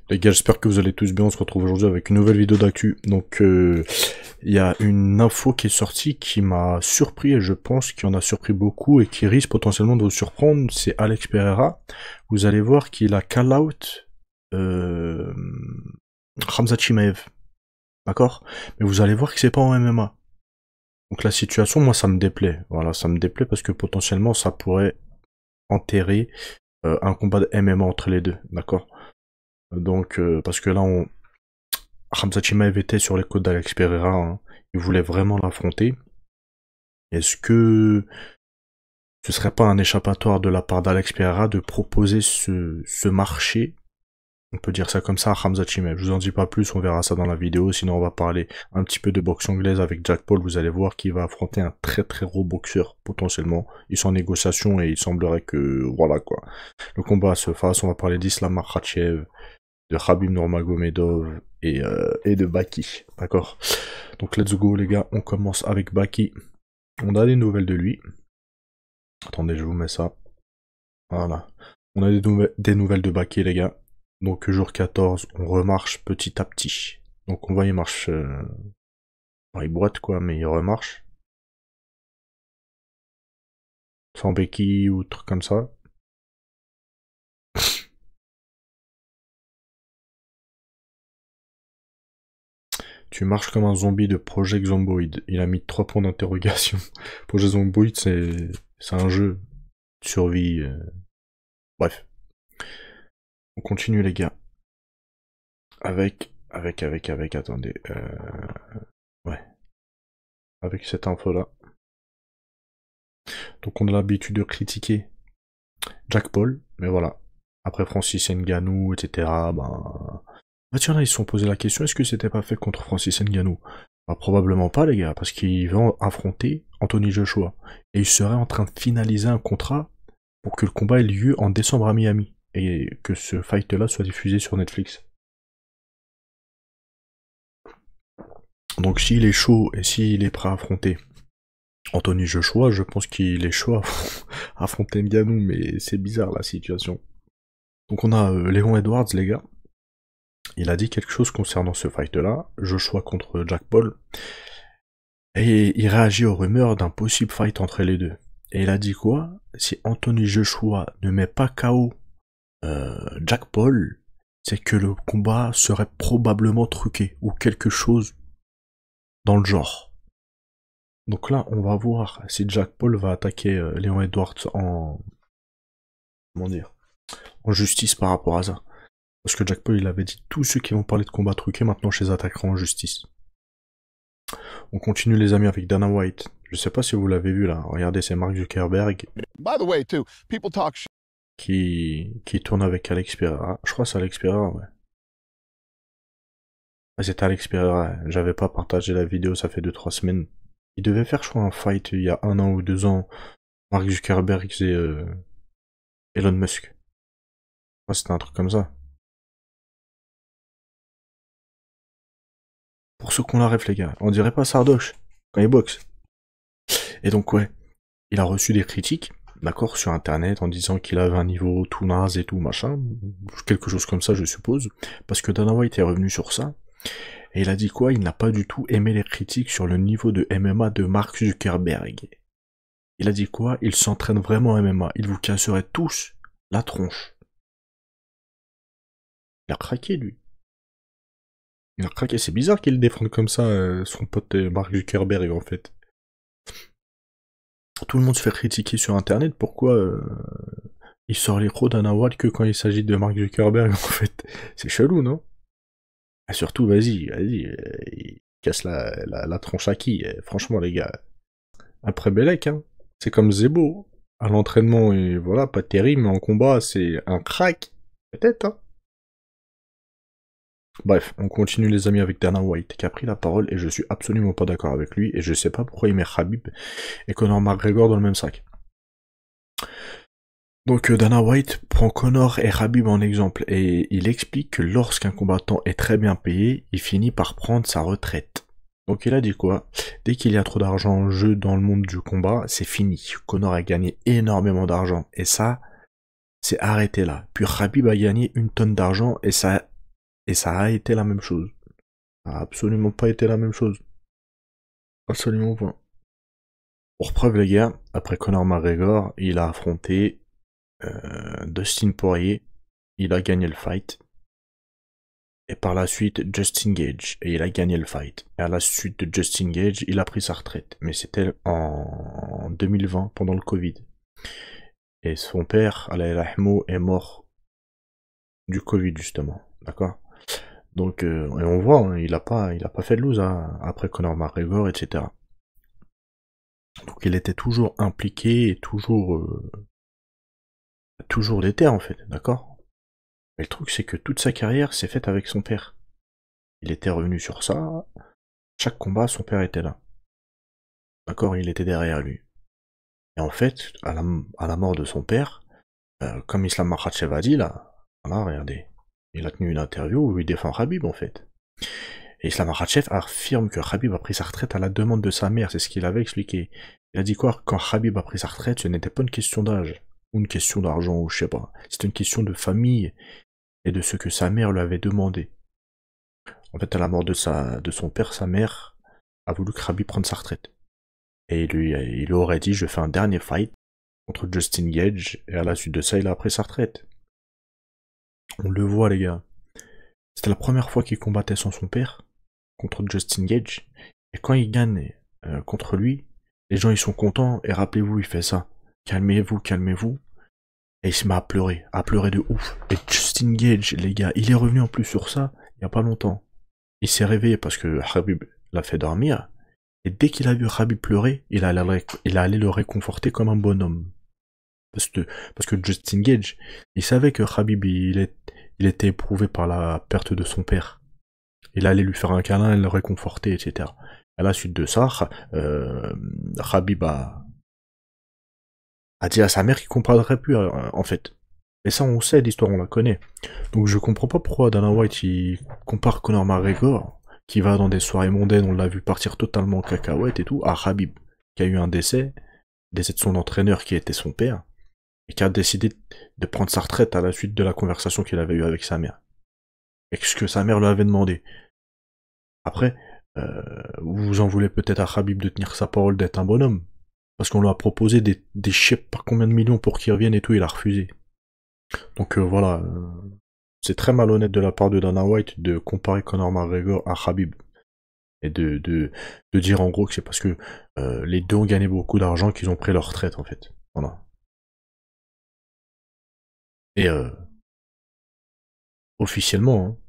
Les gars, j'espère que vous allez tous bien. On se retrouve aujourd'hui avec une nouvelle vidéo d'actu. Donc, il y a une info qui est sortie qui m'a surpris et je pense qu'il y en a surpris beaucoup et qui risque potentiellement de vous surprendre. C'est Alex Pereira. Vous allez voir qu'il a call out Khamzat Chimaev. D'accord? Mais vous allez voir que c'est pas en MMA. Donc la situation, moi, ça me déplaît. Voilà, ça me déplaît parce que potentiellement, ça pourrait enterrer un combat de MMA entre les deux. D'accord? Donc, parce que là, Khamzat Chimaev était sur les côtes d'Alex Pereira, hein. Il voulait vraiment l'affronter. Est-ce que ce serait pas un échappatoire de la part d'Alex Pereira de proposer ce marché, on peut dire ça comme ça, à Khamzat Chimaev? Je vous en dis pas plus, on verra ça dans la vidéo, sinon on va parler un petit peu de boxe anglaise avec Jack Paul. Vous allez voir qu'il va affronter un très très gros boxeur, potentiellement. Ils sont en négociation et il semblerait que, voilà quoi, le combat se fasse. On va parler d'Islam Makhachev, de Khabib Nurmagomedov et de Baki, d'accord? Donc let's go les gars, on commence avec Baki. On a des nouvelles de lui. Attendez, je vous mets ça. Voilà. On a des nouvelles de Baki les gars. Donc jour 14, on remarche petit à petit. Donc on voit il marche... il boite quoi, mais il remarche. Sans béquille ou truc comme ça. Tu marches comme un zombie de Project Zomboid. Il a mis 3 points d'interrogation. Project Zomboid, c'est un jeu de survie. Bref. On continue les gars. Attendez. Ouais. Avec cette info là. Donc on a l'habitude de critiquer Jack Paul. Mais voilà. Après Francis Ngannou, etc. Ah tiens là, ils se sont posé la question, est-ce que c'était pas fait contre Francis Ngannou? Bah, probablement pas les gars, parce qu'il va affronter Anthony Joshua. Et il serait en train de finaliser un contrat pour que le combat ait lieu en décembre à Miami. Et que ce fight là soit diffusé sur Netflix. Donc s'il est chaud et s'il est prêt à affronter Anthony Joshua, je pense qu'il est chaud à affronter Ngannou, mais c'est bizarre la situation. Donc on a Léon Edwards les gars. Il a dit quelque chose concernant ce fight-là, Joshua contre Jack Paul, et il réagit aux rumeurs d'un possible fight entre les deux. Et il a dit quoi? Si Anthony Joshua ne met pas KO Jack Paul, c'est que le combat serait probablement truqué, ou quelque chose dans le genre. Donc là, on va voir si Jack Paul va attaquer Léon Edwards en... comment dire? En justice par rapport à ça. Parce que Jack Paul, il avait dit tous ceux qui vont parler de combat truqué, maintenant je les attaquerai en justice. On continue les amis avec Dana White. Je sais pas si vous l'avez vu là. Regardez, c'est Mark Zuckerberg. By the way, too, people talk qui tourne avec Alex Pereira. Je crois que c'est Alex Pereira, ouais. Ah, c'est Alex Pereira. J'avais pas partagé la vidéo, ça fait 2-3 semaines. Il devait faire, je crois, un fight il y a 1 an ou 2 ans. Mark Zuckerberg et Elon Musk. Ouais, c'était un truc comme ça. Pour ceux qu'on la rêve, les gars, on dirait pas Sardoche quand il boxe. Et donc, ouais, il a reçu des critiques, d'accord, sur internet en disant qu'il avait un niveau tout naze et tout, machin. Quelque chose comme ça, je suppose. Parce que Dana White est revenu sur ça. Et il a dit quoi? Il n'a pas du tout aimé les critiques sur le niveau de MMA de Mark Zuckerberg. Il a dit quoi? Il s'entraîne vraiment en MMA. Il vous casserait tous la tronche. Il a craqué, lui. Il a craqué. C'est bizarre qu'il défende comme ça son pote Mark Zuckerberg, en fait. Tout le monde se fait critiquer sur internet. Pourquoi il sort les crocs d'un award que quand il s'agit de Mark Zuckerberg, en fait? C'est chelou, non? Et surtout, vas-y, il casse la tronche à qui? Franchement, les gars. Après Belek, hein. C'est comme Zebo. À l'entraînement, et voilà, pas terrible, mais en combat, c'est un crack. Peut-être, hein. Bref, on continue les amis avec Dana White qui a pris la parole et je suis absolument pas d'accord avec lui et je sais pas pourquoi il met Khabib et Conor McGregor dans le même sac. Donc Dana White prend Conor et Khabib en exemple et il explique que lorsqu'un combattant est très bien payé, il finit par prendre sa retraite. Donc il a dit quoi? Dès qu'il y a trop d'argent en jeu dans le monde du combat, c'est fini. Conor a gagné énormément d'argent et ça, c'est arrêté là. Puis Khabib a gagné 1 tonne d'argent et ça Et ça a été la même chose. Ça a absolument pas été la même chose. Absolument pas. Pour preuve, les gars, après Conor McGregor, il a affronté Dustin Poirier. Il a gagné le fight. Et par la suite, Justin Gage. Et il a gagné le fight. Et à la suite de Justin Gage, il a pris sa retraite. Mais c'était en 2020, pendant le Covid. Et son père, Allah yarhamou, est mort du Covid, justement. D'accord? Donc, et on voit, hein, il a pas fait de loose hein, après Conor McGregor, etc. Donc il était toujours impliqué et toujours déter en fait, d'accord? Mais le truc c'est que toute sa carrière s'est faite avec son père. Il était revenu sur ça, chaque combat son père était là. D'accord, il était derrière lui. Et en fait, à la mort de son père, comme Islam Makhachev a dit là, voilà, regardez, il a tenu une interview où il défend Khabib en fait. Et Islam Makhachev affirme que Khabib a pris sa retraite à la demande de sa mère, c'est ce qu'il avait expliqué. Il a dit quoi? Quand Khabib a pris sa retraite, ce n'était pas une question d'âge, ou une question d'argent, ou je sais pas. C'était une question de famille, et de ce que sa mère lui avait demandé. En fait, à la mort de son père, sa mère a voulu que Khabib prenne sa retraite. Et il lui aurait dit, je fais un dernier fight contre Justin Gage, et à la suite de ça, il a pris sa retraite. On le voit, les gars. C'était la première fois qu'il combattait sans son père, contre Justin Gage, et quand il gagne contre lui, les gens ils sont contents, et rappelez-vous, il fait ça. Calmez-vous, calmez-vous. Et il se met à pleurer de ouf. Et Justin Gage, les gars, il est revenu en plus sur ça, il y a pas longtemps. Il s'est réveillé parce que Khabib l'a fait dormir, et dès qu'il a vu Khabib pleurer, il allait le réconforter comme un bonhomme. Parce que Justin Gage, il savait que Khabib, il était éprouvé par la perte de son père. Il allait lui faire un câlin et le réconforter, etc. À la suite de ça, Khabib a dit à sa mère qu'il comprendrait plus, en fait. Et ça, on sait, l'histoire, on la connaît. Donc je comprends pas pourquoi Dana White, il compare Conor McGregor, qui va dans des soirées mondaines, on l'a vu partir totalement en cacahuète et tout, à Khabib, qui a eu un décès de son entraîneur qui était son père, et qui a décidé de prendre sa retraite à la suite de la conversation qu'il avait eue avec sa mère. Et ce que sa mère lui avait demandé. Après, vous en voulez peut-être à Khabib de tenir sa parole d'être un bonhomme. Parce qu'on lui a proposé des je sais pas combien de millions pour qu'il revienne et tout, il a refusé. Donc voilà, c'est très malhonnête de la part de Dana White de comparer Conor McGregor à Khabib. Et de dire en gros que c'est parce que les deux ont gagné beaucoup d'argent qu'ils ont pris leur retraite en fait. Voilà. Et officiellement,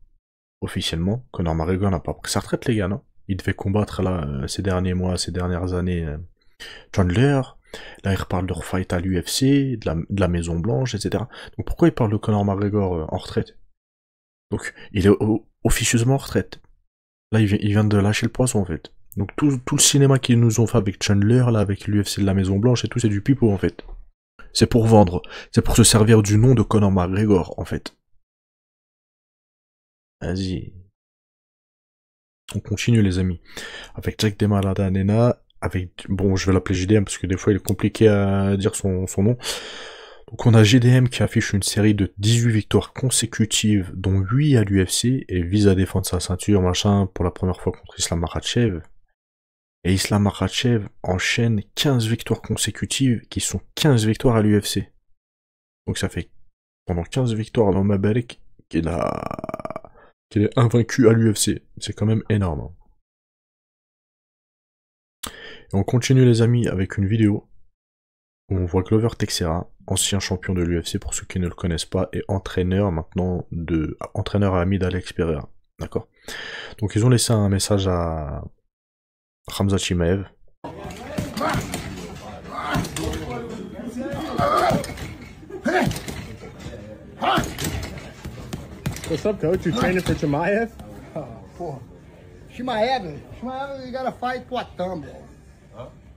Conor McGregor n'a pas pris sa retraite les gars, non? Il devait combattre là ces derniers mois, ces dernières années Chandler. Là il reparle de refight à l'UFC, de la Maison Blanche, etc. Donc pourquoi il parle de Conor McGregor en retraite? Donc il est officieusement en retraite. Là il vient de lâcher le poisson en fait. Donc tout le cinéma qu'ils nous ont fait avec Chandler, là avec l'UFC de la Maison Blanche et tout, c'est du pipeau en fait. C'est pour vendre, c'est pour se servir du nom de Conor McGregor en fait. Vas-y. On continue les amis. Avec Jack Demaladhanena, bon je vais l'appeler JDM parce que des fois il est compliqué à dire son nom. Donc on a JDM qui affiche une série de 18 victoires consécutives, dont 8 à l'UFC, et vise à défendre sa ceinture, machin, pour la première fois contre Islam Makhachev. Et Islam Makhachev enchaîne 15 victoires consécutives, qui sont 15 victoires à l'UFC. Donc ça fait pendant 15 victoires dans Mabarek qu'il est invaincu à l'UFC. C'est quand même énorme. Hein. Et on continue les amis avec une vidéo où on voit Glover Teixeira, ancien champion de l'UFC pour ceux qui ne le connaissent pas, et entraîneur maintenant entraîneur à ami d'Alex Pereira. D'accord. Donc ils ont laissé un message à Khamzat Chimaev. What's up, coach? You training for Chimaev? For Chimaev, you gotta fight Poatan, bro.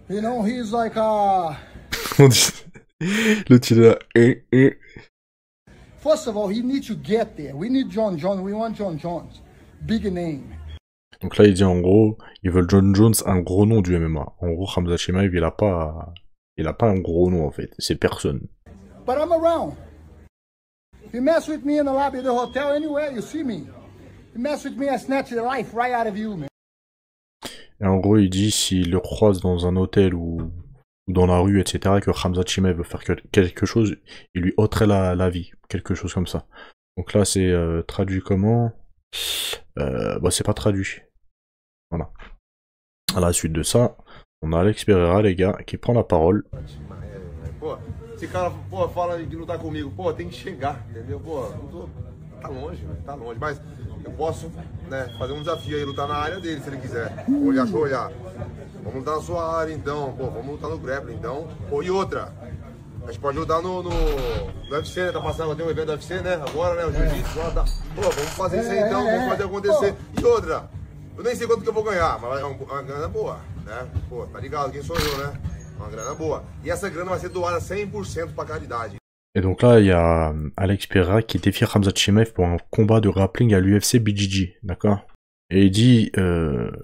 You know, he's like Le tir First of all, he needs to get there. We need John Jones. We want John Jones. Big name. Donc là, il dit en gros, ils veulent John Jones, un gros nom du MMA. En gros, Khamzat Chimaev, il a pas un gros nom en fait. C'est personne. But I'm around. You mess with me in the lobby of the hotel, anywhere, you see me. You mess with me, I snatch the life right out of you, man. Et en gros, il dit s'il le croise dans un hôtel ou dans la rue, etc., que Khamzat Chimaev veut faire quelque chose, il lui ôterait la vie, quelque chose comme ça. Donc là, c'est traduit comment? Bah, c'est pas traduit. Voilà. À la suite de ça, on a Alex Pereira, les gars, qui prend la parole. Pô, esse cara, pô, fala de lutar comigo, pô, tem que chegar, entendeu? Pô, não tô... Tá longe, velho, tá longe, mas eu posso, né, fazer um desafio aí, lutar na área dele, se ele quiser. Olhar, deixa eu olhar. Vamos lutar na sua área, então, pô, vamos lutar no grappling, então. Pô, e outra, a gente pode lutar no UFC, né, tá passando, tem um evento do UFC, né, agora, né, o jiu-jitsu, tá. Pô, vamos fazer isso aí, então, vamos fazer acontecer. E outra, eu nem sei quanto que eu vou ganhar, mas é uma grana boa, né, pô, tá ligado, quem sou eu, né? Uma grana boa. E essa grana vai ser doada 100% pra caridade. Et donc là, il y a Alex Pereira qui défie Khamzat Chimaev pour un combat de grappling à l'UFC BJJ, d'accord? Et il dit,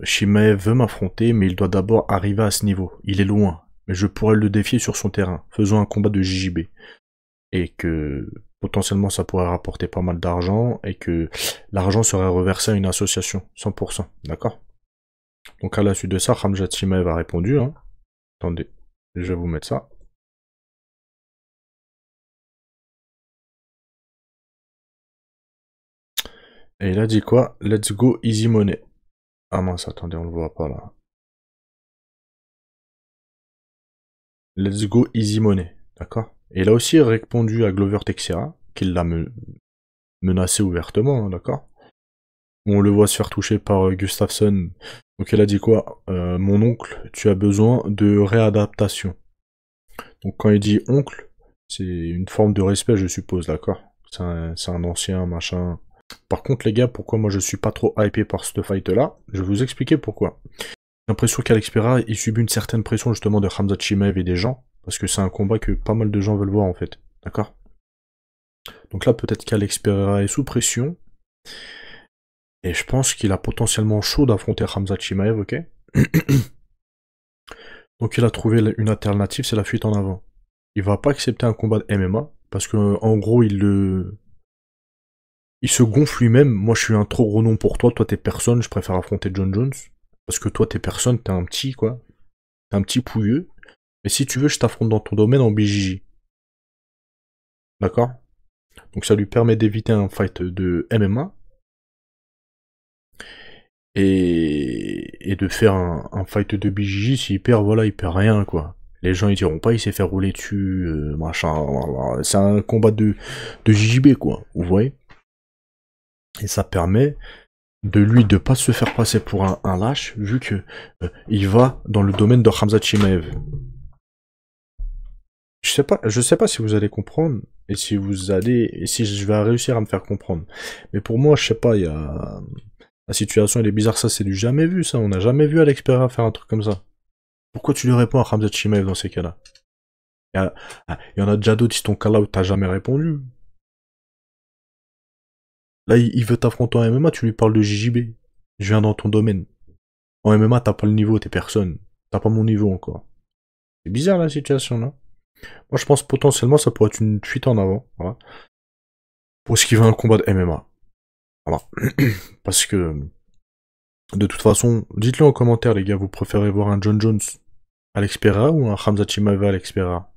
Chimaev veut m'affronter, mais il doit d'abord arriver à ce niveau. Il est loin, mais je pourrais le défier sur son terrain, faisant un combat de JJB. Et que potentiellement ça pourrait rapporter pas mal d'argent, et que l'argent serait reversé à une association, 100%, d'accord? Donc à la suite de ça, Khamzat Chimaev a répondu, hein. Attendez, je vais vous mettre ça. Et il a dit quoi? Let's go easy money. Ah mince, attendez, on le voit pas là. Let's go easy money, d'accord? Et il a aussi répondu à Glover Teixeira, qu'il l'a menacé ouvertement, hein, d'accord? On le voit se faire toucher par Gustafsson. Donc il a dit quoi? Mon oncle, tu as besoin de réadaptation. Donc quand il dit oncle, c'est une forme de respect, je suppose, d'accord? C'est un ancien, machin... Par contre les gars, pourquoi moi je suis pas trop hypé par cette fight là? Je vais vous expliquer pourquoi. J'ai l'impression qu'Alex Pereira il subit une certaine pression justement de Khamzat Chimaev et des gens, parce que c'est un combat que pas mal de gens veulent voir en fait, d'accord? Donc là peut-être qu'Alex Pereira est sous pression, et je pense qu'il a potentiellement chaud d'affronter Khamzat Chimaev, ok? Donc il a trouvé une alternative, c'est la fuite en avant. Il va pas accepter un combat de MMA, parce que en gros il se gonfle lui-même. Moi, je suis un trop gros nom pour toi. Toi, t'es personne. Je préfère affronter John Jones. Parce que toi, t'es personne. T'es un petit, quoi. T'es un petit pouilleux. Mais si tu veux, je t'affronte dans ton domaine en BJJ. D'accord? Donc, ça lui permet d'éviter un fight de MMA. Et de faire un fight de BJJ. S'il perd, voilà, il perd rien, quoi. Les gens, ils diront pas, il s'est fait rouler dessus, machin. C'est un combat de JJB, quoi. Vous voyez? Et ça permet de lui de pas se faire passer pour un lâche, vu que il va dans le domaine de Khamzat Chimaev. Je sais pas si vous allez comprendre, et si je vais réussir à me faire comprendre. Mais pour moi, je sais pas, la situation elle est bizarre, ça c'est du jamais vu, ça. On n'a jamais vu Alex Pereira faire un truc comme ça. Pourquoi tu lui réponds à Khamzat Chimaev dans ces cas-là? Il y en a déjà d'autres, si ton cas là où t'as jamais répondu. Là, il veut t'affronter en MMA, tu lui parles de JJB. Je viens dans ton domaine. En MMA, t'as pas le niveau, t'es personne. T'as pas mon niveau encore. C'est bizarre la situation là. Moi, je pense potentiellement ça pourrait être une fuite en avant. Voilà. Pour ce qui va un combat de MMA. Voilà. Parce que, de toute façon, dites-le en commentaire, les gars, vous préférez voir un John Jones Alex Pereira ou un Khamzat Chimaev Alex Pereira?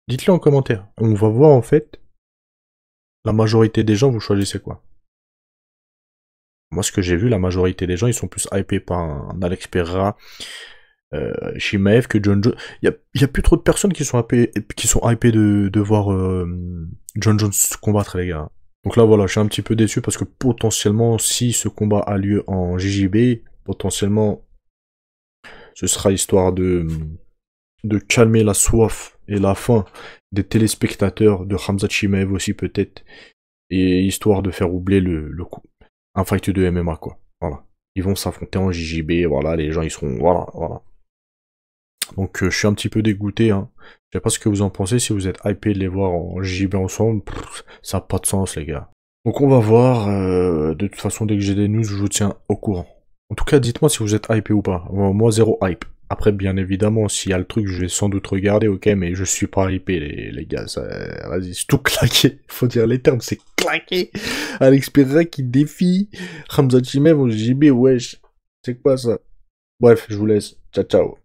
Dites-le en commentaire. On va voir en fait, la majorité des gens, vous choisissez quoi? Moi, ce que j'ai vu, la majorité des gens, ils sont plus hypés par un Alex Pereira, Chimaev que John Jones. Il y a plus trop de personnes qui sont hypées de voir John Jones combattre, les gars. Donc là, voilà, je suis un petit peu déçu parce que potentiellement, si ce combat a lieu en JJB, potentiellement, ce sera histoire de calmer la soif et la faim des téléspectateurs de Khamzat Chimaev aussi, peut-être, et histoire de faire oublier le coup. Un fight de MMA, quoi. Voilà. Ils vont s'affronter en JJB, voilà, les gens, ils seront... Voilà. Donc, je suis un petit peu dégoûté, hein. Je sais pas ce que vous en pensez, si vous êtes hypé de les voir en JJB ensemble, ça n'a pas de sens, les gars. Donc, on va voir, de toute façon, dès que j'ai des news, je vous tiens au courant. En tout cas, dites-moi si vous êtes hypé ou pas. Moi, zéro hype. Après, bien évidemment, s'il y a le truc, je vais sans doute regarder, ok, mais je suis pas hypé, les gars, vas-y, c'est tout claqué, faut dire les termes, c'est claqué. Alex Pereira qui défie Hamza Chimev au JB, wesh, c'est quoi ça? Bref, je vous laisse, ciao ciao.